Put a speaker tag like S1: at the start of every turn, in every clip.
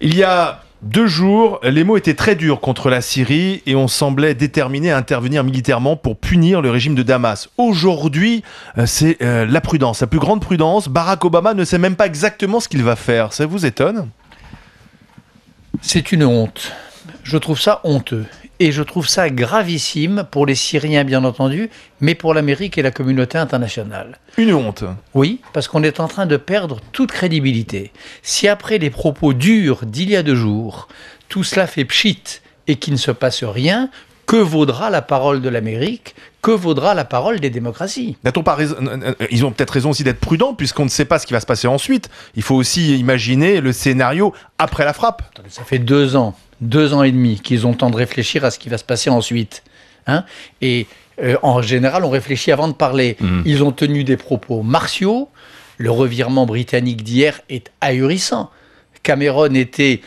S1: Il y a 2 jours, les mots étaient très durs contre la Syrie et on semblait déterminé à intervenir militairement pour punir le régime de Damas. Aujourd'hui, c'est la prudence, la plus grande prudence. Barack Obama ne sait même pas exactement ce qu'il va faire. Ça vous étonne ?
S2: C'est une honte. Je trouve ça honteux. Et je trouve ça gravissime pour les Syriens, bien entendu, mais pour l'Amérique et la communauté internationale.
S1: Une honte.
S2: Oui, parce qu'on est en train de perdre toute crédibilité. Si après les propos durs d'il y a 2 jours, tout cela fait pchit et qu'il ne se passe rien, que vaudra la parole de l'Amérique ? Que vaudra la parole des démocraties ?
S1: N'a-t-on pas raison ? Ils ont peut-être raison aussi d'être prudents puisqu'on ne sait pas ce qui va se passer ensuite. Il faut aussi imaginer le scénario après la frappe.
S2: Ça fait 2 ans, 2 ans et demi qu'ils ont le temps de réfléchir à ce qui va se passer ensuite. Et en général, on réfléchit avant de parler. Ils ont tenu des propos martiaux. Le revirement britannique d'hier est ahurissant. Cameron était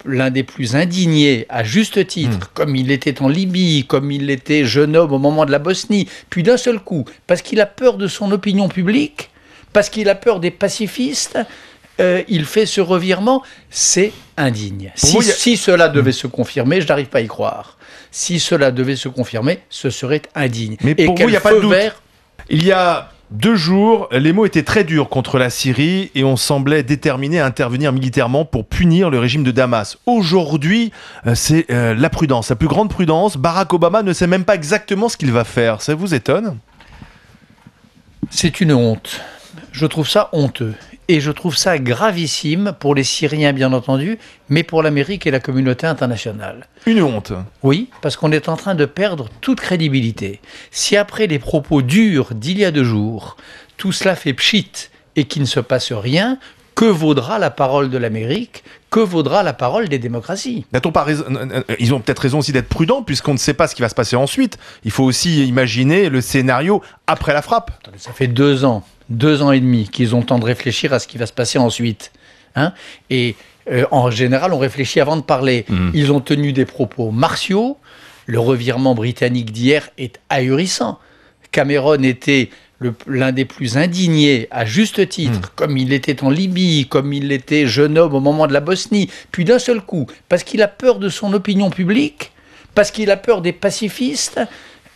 S2: l'un des plus indignés, à juste titre, comme il était en Libye, comme il était jeune homme au moment de la Bosnie, puis d'un seul coup, parce qu'il a peur de son opinion publique, parce qu'il a peur des pacifistes, il fait ce revirement, c'est indigne. Si cela devait se confirmer, je n'arrive pas à y croire. Si cela devait se confirmer, ce serait indigne.
S1: Mais pour vous, il n'y a pas de doute. Il y a 2 jours, les mots étaient très durs contre la Syrie et on semblait déterminé à intervenir militairement pour punir le régime de Damas. Aujourd'hui, c'est la prudence, la plus grande prudence. Barack Obama ne sait même pas exactement ce qu'il va faire. Ça vous étonne ?
S2: C'est une honte. Je trouve ça honteux. Et je trouve ça gravissime pour les Syriens, bien entendu, mais pour l'Amérique et la communauté internationale.
S1: Une honte.
S2: Oui, parce qu'on est en train de perdre toute crédibilité. Si après les propos durs d'il y a 2 jours, tout cela fait pchit et qu'il ne se passe rien, que vaudra la parole de l'Amérique ? Que vaudra la parole des démocraties ?
S1: N'a-t-on pas raison ? Ils ont peut-être raison aussi d'être prudents puisqu'on ne sait pas ce qui va se passer ensuite. Il faut aussi imaginer le scénario après la frappe.
S2: Ça fait 2 ans, 2 ans et demi qu'ils ont le temps de réfléchir à ce qui va se passer ensuite. Et en général, on réfléchit avant de parler. Ils ont tenu des propos martiaux. Le revirement britannique d'hier est ahurissant. Cameron était l'un des plus indignés, à juste titre, comme il était en Libye, comme il était jeune homme au moment de la Bosnie, puis d'un seul coup, parce qu'il a peur de son opinion publique, parce qu'il a peur des pacifistes,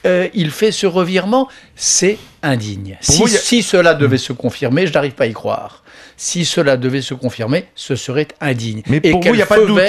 S2: il fait ce revirement, c'est indigne. Si cela devait se confirmer, je n'arrive pas à y croire. Si cela devait se confirmer, ce serait indigne.
S1: Mais pour vous, il n'y a pas de doute.